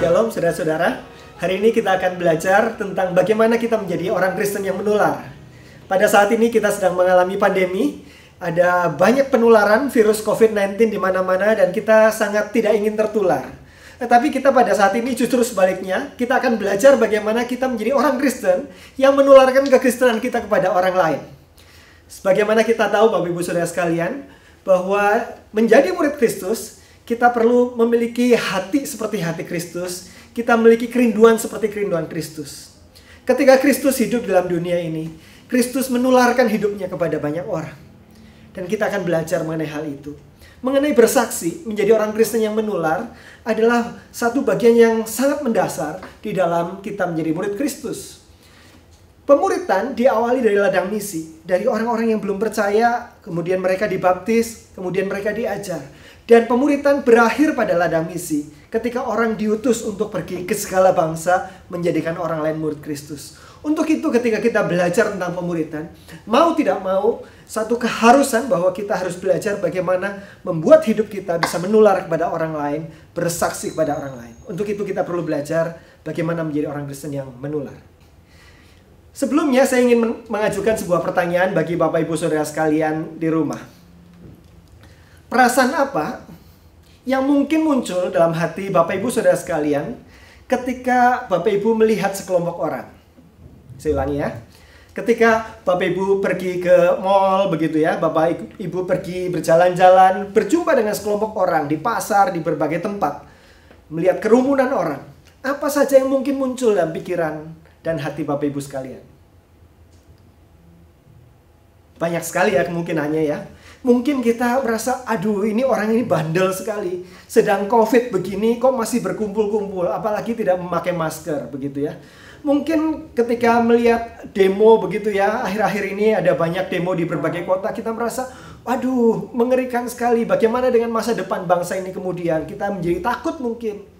Shalom saudara-saudara. Hari ini kita akan belajar tentang bagaimana kita menjadi orang Kristen yang menular. Pada saat ini kita sedang mengalami pandemi. Ada banyak penularan virus COVID-19 di mana-mana dan kita sangat tidak ingin tertular. Tetapi kita pada saat ini justru sebaliknya, kita akan belajar bagaimana kita menjadi orang Kristen yang menularkan kekristenan kita kepada orang lain. Sebagaimana kita tahu Bapak Ibu Saudara sekalian, bahwa menjadi murid Kristus, kita perlu memiliki hati seperti hati Kristus. Kita memiliki kerinduan seperti kerinduan Kristus. Ketika Kristus hidup dalam dunia ini, Kristus menularkan hidupnya kepada banyak orang. Dan kita akan belajar mengenai hal itu. Mengenai bersaksi, menjadi orang Kristen yang menular adalah satu bagian yang sangat mendasar di dalam kita menjadi murid Kristus. Pemuritan diawali dari ladang misi. Dari orang-orang yang belum percaya, kemudian mereka dibaptis, kemudian mereka diajar. Dan pemuritan berakhir pada ladang misi ketika orang diutus untuk pergi ke segala bangsa menjadikan orang lain murid Kristus. Untuk itu ketika kita belajar tentang pemuritan, mau tidak mau satu keharusan bahwa kita harus belajar bagaimana membuat hidup kita bisa menular kepada orang lain, bersaksi kepada orang lain. Untuk itu kita perlu belajar bagaimana menjadi orang Kristen yang menular. Sebelumnya saya ingin mengajukan sebuah pertanyaan bagi Bapak Ibu Saudara sekalian di rumah. Perasaan apa yang mungkin muncul dalam hati Bapak Ibu Saudara sekalian ketika Bapak Ibu melihat sekelompok orang? Saya ulangi ya. Ketika Bapak Ibu pergi ke mall begitu ya, Bapak Ibu pergi berjalan-jalan, berjumpa dengan sekelompok orang di pasar, di berbagai tempat, melihat kerumunan orang, apa saja yang mungkin muncul dalam pikiran dan hati Bapak Ibu sekalian? Banyak sekali ya kemungkinannya ya. Mungkin kita merasa, aduh ini orang ini bandel sekali. Sedang COVID begini kok masih berkumpul-kumpul, apalagi tidak memakai masker begitu ya. Mungkin ketika melihat demo begitu ya, akhir-akhir ini ada banyak demo di berbagai kota, kita merasa, aduh mengerikan sekali. Bagaimana dengan masa depan bangsa ini kemudian? Kita menjadi takut mungkin.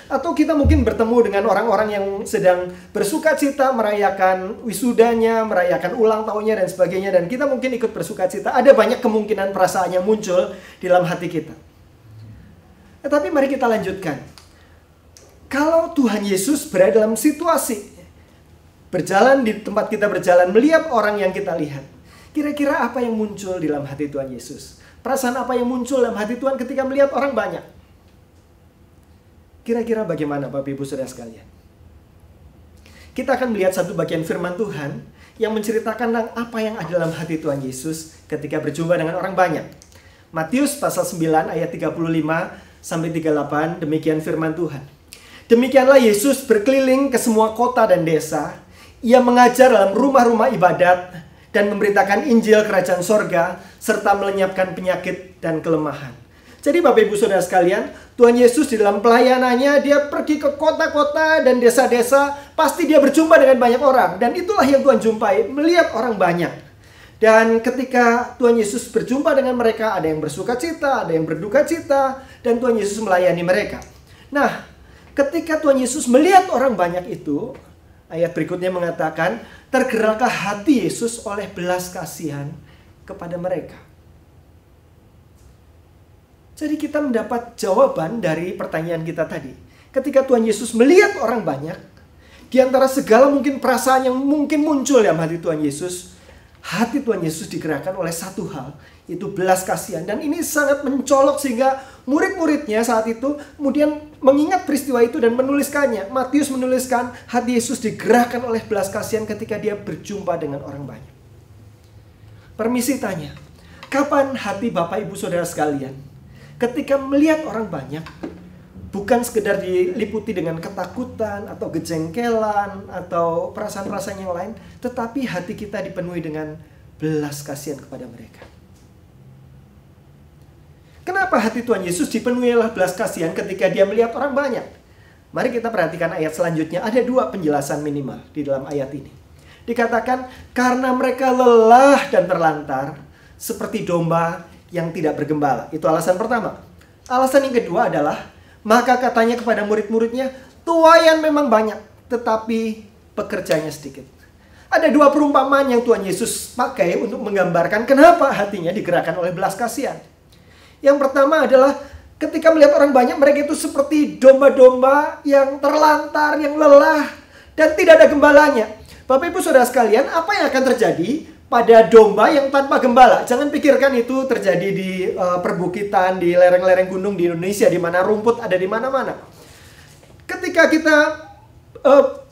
Atau kita mungkin bertemu dengan orang-orang yang sedang bersuka cita merayakan wisudanya, merayakan ulang tahunnya dan sebagainya. Dan kita mungkin ikut bersuka cita. Ada banyak kemungkinan perasaan yang muncul di dalam hati kita. Tetapi mari kita lanjutkan. Kalau Tuhan Yesus berada dalam situasi berjalan di tempat kita berjalan, melihat orang yang kita lihat, kira-kira apa yang muncul di dalam hati Tuhan Yesus? Perasaan apa yang muncul dalam hati Tuhan ketika melihat orang banyak? Kira-kira bagaimana Bapak Ibu Saudara sekalian? Kita akan melihat satu bagian firman Tuhan yang menceritakan tentang apa yang ada dalam hati Tuhan Yesus ketika berjumpa dengan orang banyak. Matius pasal 9 ayat 35 sampai 38, demikian firman Tuhan. Demikianlah Yesus berkeliling ke semua kota dan desa. Ia mengajar dalam rumah-rumah ibadat dan memberitakan Injil Kerajaan Sorga serta melenyapkan penyakit dan kelemahan. Jadi Bapak Ibu Saudara sekalian, Tuhan Yesus di dalam pelayanannya, dia pergi ke kota-kota dan desa-desa, pasti dia berjumpa dengan banyak orang. Dan itulah yang Tuhan jumpai, melihat orang banyak. Dan ketika Tuhan Yesus berjumpa dengan mereka, ada yang bersuka cita, ada yang berduka cita, dan Tuhan Yesus melayani mereka. Nah, ketika Tuhan Yesus melihat orang banyak itu, ayat berikutnya mengatakan, tergeraklah hati Yesus oleh belas kasihan kepada mereka. Jadi kita mendapat jawaban dari pertanyaan kita tadi. Ketika Tuhan Yesus melihat orang banyak, di antara segala mungkin perasaan yang mungkin muncul dalam hati Tuhan Yesus, hati Tuhan Yesus digerakkan oleh satu hal, yaitu belas kasihan. Dan ini sangat mencolok sehingga murid-muridnya saat itu kemudian mengingat peristiwa itu dan menuliskannya. Matius menuliskan hati Yesus digerakkan oleh belas kasihan ketika dia berjumpa dengan orang banyak. Permisi tanya, kapan hati Bapak Ibu Saudara sekalian ketika melihat orang banyak, bukan sekedar diliputi dengan ketakutan atau kejengkelan atau perasaan-perasaan yang lain, tetapi hati kita dipenuhi dengan belas kasihan kepada mereka. Kenapa hati Tuhan Yesus dipenuhi oleh belas kasihan ketika dia melihat orang banyak? Mari kita perhatikan ayat selanjutnya. Ada dua penjelasan minimal di dalam ayat ini. Dikatakan, karena mereka lelah dan terlantar, seperti domba yang tidak bergembala. Itu alasan pertama. Alasan yang kedua adalah, maka katanya kepada murid-muridnya, tuaian memang banyak, tetapi pekerjanya sedikit. Ada dua perumpamaan yang Tuhan Yesus pakai untuk menggambarkan kenapa hatinya digerakkan oleh belas kasihan. Yang pertama adalah Ketika melihat orang banyak, mereka itu seperti domba-domba yang terlantar, yang lelah, dan tidak ada gembalanya. Bapak Ibu Saudara sekalian, apa yang akan terjadi pada domba yang tanpa gembala? Jangan pikirkan itu terjadi di perbukitan, di lereng-lereng gunung di Indonesia, di mana rumput ada di mana-mana. Ketika kita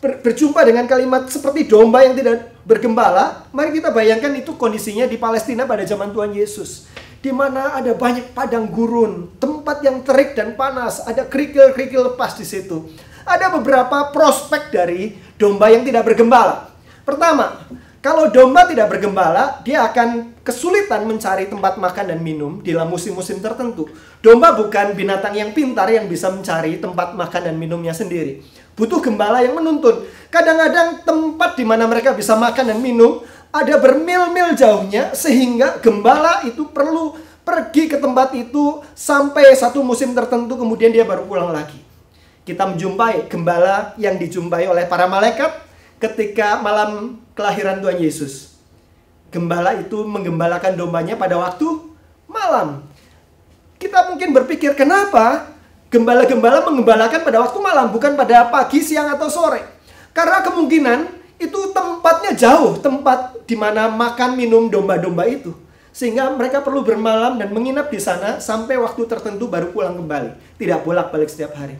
berjumpa dengan kalimat seperti domba yang tidak bergembala, mari kita bayangkan itu kondisinya di Palestina pada zaman Tuhan Yesus, di mana ada banyak padang gurun, tempat yang terik dan panas, ada kerikil-kerikil lepas di situ. Ada beberapa prospek dari domba yang tidak bergembala. Pertama, kalau domba tidak bergembala, dia akan kesulitan mencari tempat makan dan minum di dalam musim-musim tertentu. Domba bukan binatang yang pintar yang bisa mencari tempat makan dan minumnya sendiri. Butuh gembala yang menuntun. Kadang-kadang tempat di mana mereka bisa makan dan minum ada bermil-mil jauhnya, sehingga gembala itu perlu pergi ke tempat itu sampai satu musim tertentu, kemudian dia baru pulang lagi. Kita menjumpai gembala yang dijumpai oleh para malaikat ketika malam kelahiran Tuhan Yesus. Gembala itu menggembalakan dombanya pada waktu malam. Kita mungkin berpikir, kenapa gembala-gembala menggembalakan pada waktu malam, bukan pada pagi, siang, atau sore? Karena kemungkinan itu tempatnya jauh, tempat di mana makan minum domba-domba itu. Sehingga mereka perlu bermalam dan menginap di sana sampai waktu tertentu baru pulang kembali. Tidak bolak-balik setiap hari.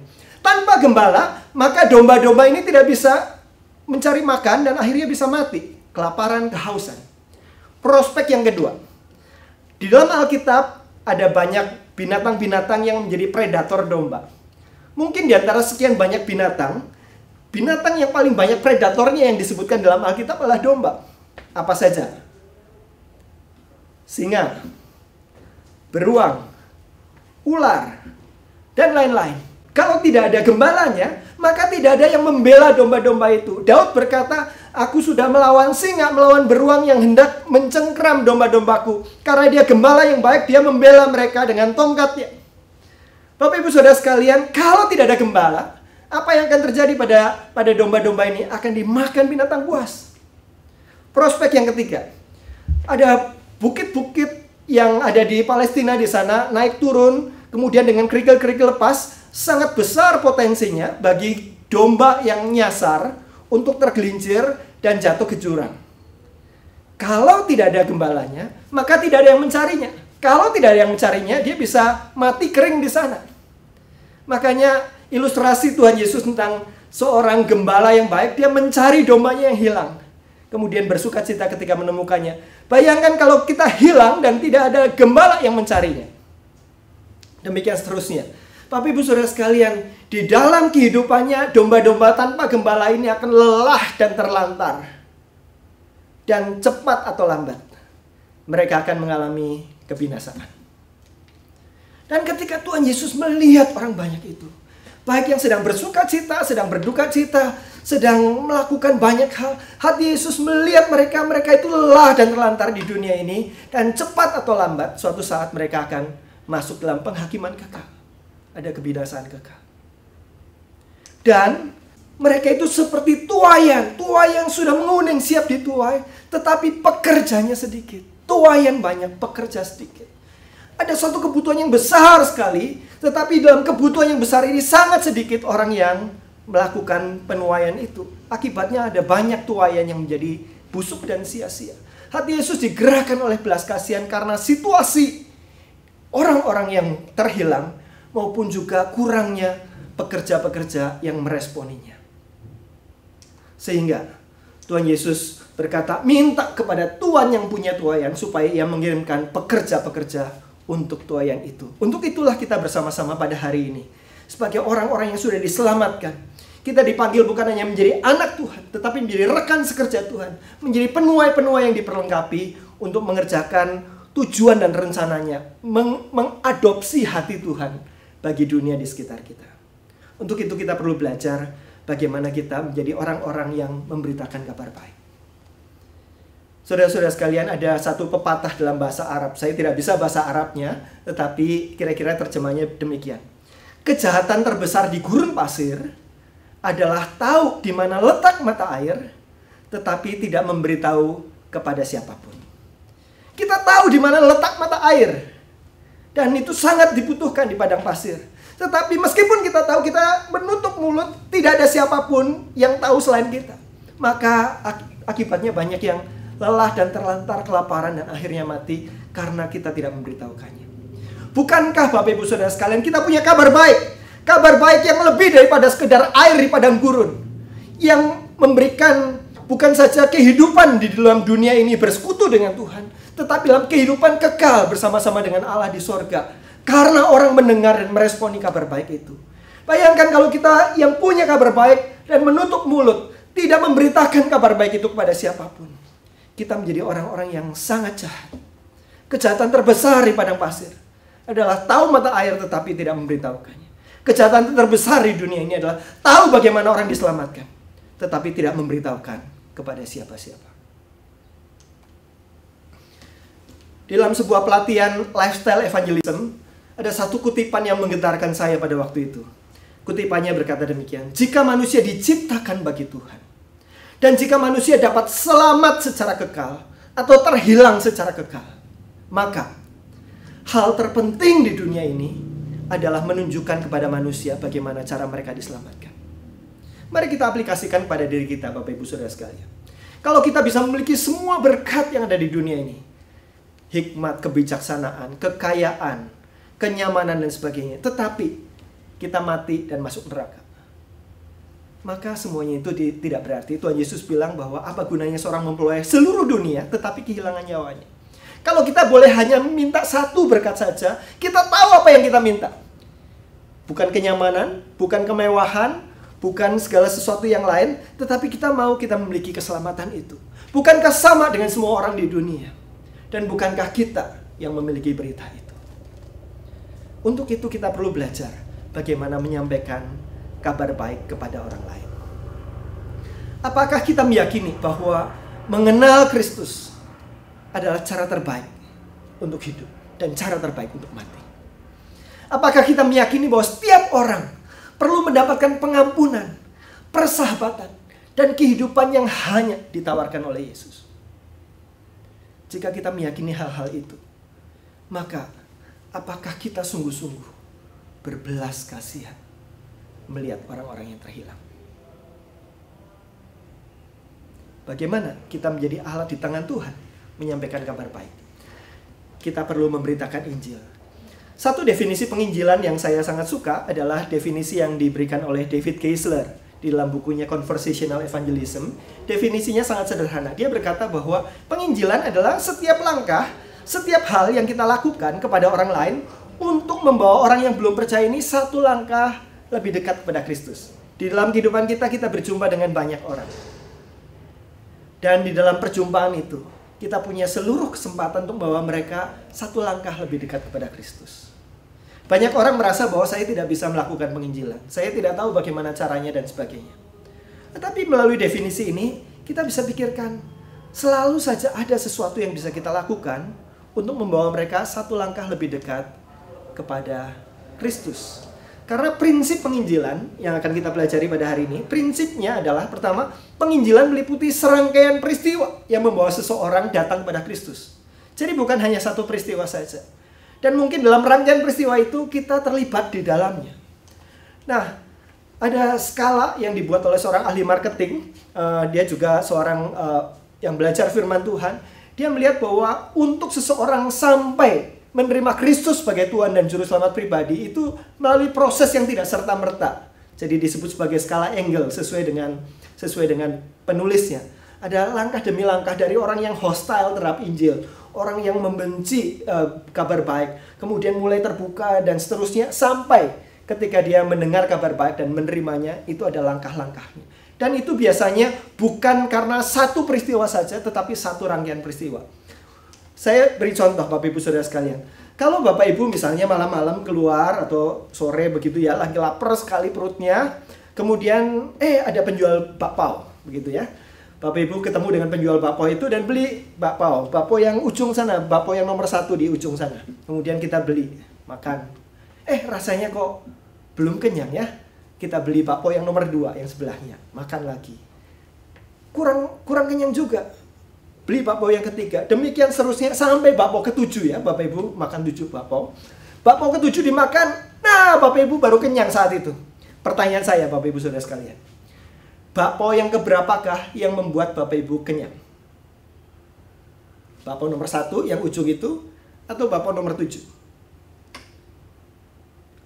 Tanpa gembala, maka domba-domba ini tidak bisa mencari makan dan akhirnya bisa mati. Kelaparan, kehausan. Prospek yang kedua. Di dalam Alkitab ada banyak binatang-binatang yang menjadi predator domba. Mungkin di antara sekian banyak binatang yang paling banyak predatornya yang disebutkan dalam Alkitab adalah domba. Apa saja? Singa, beruang, ular, dan lain-lain. Kalau tidak ada gembalanya, maka tidak ada yang membela domba-domba itu. Daud berkata, aku sudah melawan singa, melawan beruang yang hendak mencengkram domba-dombaku. Karena dia gembala yang baik, dia membela mereka dengan tongkatnya. Bapak Ibu Saudara sekalian, kalau tidak ada gembala, apa yang akan terjadi pada domba-domba ini? Akan dimakan binatang buas. Prospek yang ketiga, ada bukit-bukit yang ada di Palestina di sana, naik turun, kemudian dengan kerikil-kerikil lepas, sangat besar potensinya bagi domba yang nyasar untuk tergelincir dan jatuh ke jurang. Kalau tidak ada gembalanya, maka tidak ada yang mencarinya. Kalau tidak ada yang mencarinya, dia bisa mati kering di sana. Makanya ilustrasi Tuhan Yesus tentang seorang gembala yang baik, dia mencari dombanya yang hilang. Kemudian bersuka cita ketika menemukannya. Bayangkan kalau kita hilang dan tidak ada gembala yang mencarinya. Demikian seterusnya. Bapak Ibu Saudara sekalian, di dalam kehidupannya domba-domba tanpa gembala ini akan lelah dan terlantar. Dan cepat atau lambat mereka akan mengalami kebinasaan. Dan ketika Tuhan Yesus melihat orang banyak itu, baik yang sedang bersuka cita, sedang berduka cita, sedang melakukan banyak hal, hati Yesus melihat mereka itu lelah dan terlantar di dunia ini, dan cepat atau lambat suatu saat mereka akan masuk dalam penghakiman kekal. Ada kebinasaan kekal. Dan mereka itu seperti tuaian sudah menguning siap dituai, tetapi pekerjanya sedikit. Tuaian banyak, pekerja sedikit. Ada suatu kebutuhan yang besar sekali, tetapi dalam kebutuhan yang besar ini sangat sedikit orang yang melakukan penuaian itu. Akibatnya ada banyak tuaian yang menjadi busuk dan sia-sia. Hati Yesus digerakkan oleh belas kasihan karena situasi orang-orang yang terhilang, maupun juga kurangnya pekerja-pekerja yang meresponinya. Sehingga Tuhan Yesus berkata, minta kepada Tuhan yang punya tuaian supaya ia mengirimkan pekerja-pekerja untuk tuaian itu. Untuk itulah kita bersama-sama pada hari ini. Sebagai orang-orang yang sudah diselamatkan, kita dipanggil bukan hanya menjadi anak Tuhan, tetapi menjadi rekan sekerja Tuhan. Menjadi penuai-penuai yang diperlengkapi untuk mengerjakan tujuan dan rencananya. Mengadopsi hati Tuhan bagi dunia di sekitar kita. Untuk itu kita perlu belajar bagaimana kita menjadi orang-orang yang memberitakan kabar baik. Saudara-saudara sekalian, ada satu pepatah dalam bahasa Arab. Saya tidak bisa bahasa Arabnya, tetapi kira-kira terjemahnya demikian. Kejahatan terbesar di gurun pasir adalah tahu di mana letak mata air, tetapi tidak memberitahu kepada siapapun. Kita tahu di mana letak mata air, Dan itu sangat dibutuhkan di padang pasir. Tetapi meskipun kita tahu kita menutup mulut, tidak ada siapapun yang tahu selain kita. Maka akibatnya banyak yang lelah dan terlantar, kelaparan, dan akhirnya mati karena kita tidak memberitahukannya. Bukankah Bapak Ibu Saudara sekalian, kita punya kabar baik? Kabar baik yang lebih daripada sekedar air di padang gurun. Yang memberikan bukan saja kehidupan di dalam dunia ini bersekutu dengan Tuhan, tetapi dalam kehidupan kekal bersama-sama dengan Allah di sorga. Karena orang mendengar dan meresponi kabar baik itu. Bayangkan kalau kita yang punya kabar baik dan menutup mulut, tidak memberitakan kabar baik itu kepada siapapun. Kita menjadi orang-orang yang sangat jahat. Kejahatan terbesar di padang pasir adalah tahu mata air tetapi tidak memberitahukannya. Kejahatan terbesar di dunia ini adalah tahu bagaimana orang diselamatkan, tetapi tidak memberitahukan kepada siapa-siapa. Dalam sebuah pelatihan lifestyle evangelism, ada satu kutipan yang menggetarkan saya pada waktu itu. Kutipannya berkata demikian: jika manusia diciptakan bagi Tuhan, dan jika manusia dapat selamat secara kekal atau terhilang secara kekal, maka hal terpenting di dunia ini adalah menunjukkan kepada manusia bagaimana cara mereka diselamatkan. Mari kita aplikasikan pada diri kita, Bapak Ibu Saudara sekalian. Kalau kita bisa memiliki semua berkat yang ada di dunia ini, hikmat, kebijaksanaan, kekayaan, kenyamanan dan sebagainya, tetapi kita mati dan masuk neraka, maka semuanya itu tidak berarti. Tuhan Yesus bilang bahwa apa gunanya seorang memperoleh seluruh dunia tetapi kehilangan nyawanya. Kalau kita boleh hanya minta satu berkat saja, kita tahu apa yang kita minta. Bukan kenyamanan, bukan kemewahan, bukan segala sesuatu yang lain, tetapi kita memiliki keselamatan itu. Bukankah sama dengan semua orang di dunia? Dan bukankah kita yang memiliki berita itu? Untuk itu kita perlu belajar bagaimana menyampaikan kabar baik kepada orang lain. Apakah kita meyakini bahwa mengenal Kristus adalah cara terbaik untuk hidup dan cara terbaik untuk mati? Apakah kita meyakini bahwa setiap orang perlu mendapatkan pengampunan, persahabatan, dan kehidupan yang hanya ditawarkan oleh Yesus? Jika kita meyakini hal-hal itu, maka apakah kita sungguh-sungguh berbelas kasihan melihat orang-orang yang terhilang? Bagaimana kita menjadi alat di tangan Tuhan menyampaikan kabar baik? Kita perlu memberitakan Injil. Satu definisi penginjilan yang saya sangat suka adalah definisi yang diberikan oleh David Geisler di dalam bukunya Conversational Evangelism. Definisinya sangat sederhana. Dia berkata bahwa penginjilan adalah setiap langkah, setiap hal yang kita lakukan kepada orang lain untuk membawa orang yang belum percaya ini satu langkah lebih dekat kepada Kristus. Di dalam kehidupan kita berjumpa dengan banyak orang. Dan di dalam perjumpaan itu, kita punya seluruh kesempatan untuk membawa mereka satu langkah lebih dekat kepada Kristus. Banyak orang merasa bahwa saya tidak bisa melakukan penginjilan. Saya tidak tahu bagaimana caranya dan sebagainya. Tetapi melalui definisi ini, kita bisa pikirkan, selalu saja ada sesuatu yang bisa kita lakukan untuk membawa mereka satu langkah lebih dekat kepada Kristus. Karena prinsip penginjilan yang akan kita pelajari pada hari ini, prinsipnya adalah pertama, penginjilan meliputi serangkaian peristiwa yang membawa seseorang datang kepada Kristus. Jadi bukan hanya satu peristiwa saja. Dan mungkin dalam rangkaian peristiwa itu kita terlibat di dalamnya. Nah, ada skala yang dibuat oleh seorang ahli marketing. Dia juga seorang yang belajar firman Tuhan. Dia melihat bahwa untuk seseorang sampai menerima Kristus sebagai Tuhan dan Juru Selamat pribadi itu melalui proses yang tidak serta-merta. Jadi disebut sebagai skala Engel sesuai dengan penulisnya. Ada langkah demi langkah dari orang yang hostile terhadap Injil, orang yang membenci kabar baik, kemudian mulai terbuka dan seterusnya sampai ketika dia mendengar kabar baik dan menerimanya, itu ada langkah-langkahnya. Dan itu biasanya bukan karena satu peristiwa saja, tetapi satu rangkaian peristiwa. Saya beri contoh Bapak Ibu Saudara sekalian. Kalau Bapak Ibu misalnya malam-malam keluar atau sore begitu ya, lagi lapar sekali perutnya, kemudian ada penjual bakpao begitu ya. Bapak Ibu ketemu dengan penjual bakpao itu dan beli bakpao yang ujung sana, bakpao yang nomor 1 di ujung sana. Kemudian kita beli, makan. Rasanya kok belum kenyang ya. Kita beli bakpao yang nomor 2 yang sebelahnya, makan lagi. Kurang kenyang juga. Beli bakpao yang ketiga, demikian seterusnya sampai bakpao ke-7 ya, Bapak Ibu makan 7 bakpao. bakpao ke-7 dimakan, nah Bapak Ibu baru kenyang saat itu. Pertanyaan saya Bapak Ibu Saudara sekalian, bakpao yang keberapakah yang membuat Bapak Ibu kenyang? Bakpao nomor 1 yang ujung itu, atau bakpao nomor 7?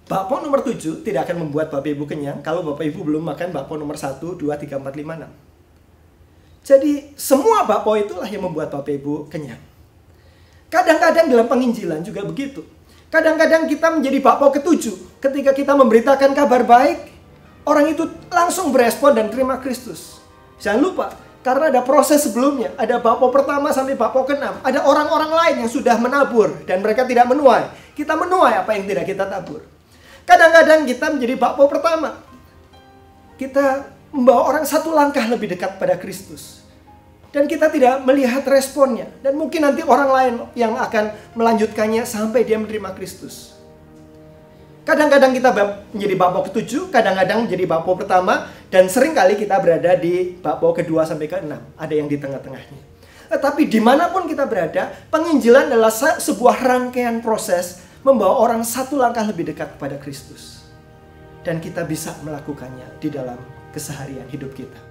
Bakpao nomor 7 tidak akan membuat Bapak Ibu kenyang kalau Bapak Ibu belum makan bakpao nomor 1, 2, 3, 4, 5, 6. Jadi semua bakpao itulah yang membuat Bapak Ibu kenyang. Kadang-kadang dalam penginjilan juga begitu. Kadang-kadang kita menjadi bakpao ke-7. Ketika kita memberitakan kabar baik, orang itu langsung berespon dan terima Kristus. Jangan lupa, karena ada proses sebelumnya. Ada bakpao pertama sampai bakpao ke-6. Ada orang-orang lain yang sudah menabur dan mereka tidak menuai. Kita menuai apa yang tidak kita tabur. Kadang-kadang kita menjadi bakpao pertama. Kita membawa orang satu langkah lebih dekat pada Kristus. Dan kita tidak melihat responnya. Dan mungkin nanti orang lain yang akan melanjutkannya sampai dia menerima Kristus. Kadang-kadang kita menjadi bakpao ke-7, kadang-kadang menjadi bakpao pertama, dan seringkali kita berada di bakpao ke-2 sampai ke-6. Ada yang di tengah-tengahnya. Tetapi dimanapun kita berada, penginjilan adalah sebuah rangkaian proses membawa orang satu langkah lebih dekat kepada Kristus. Dan kita bisa melakukannya di dalam keseharian hidup kita.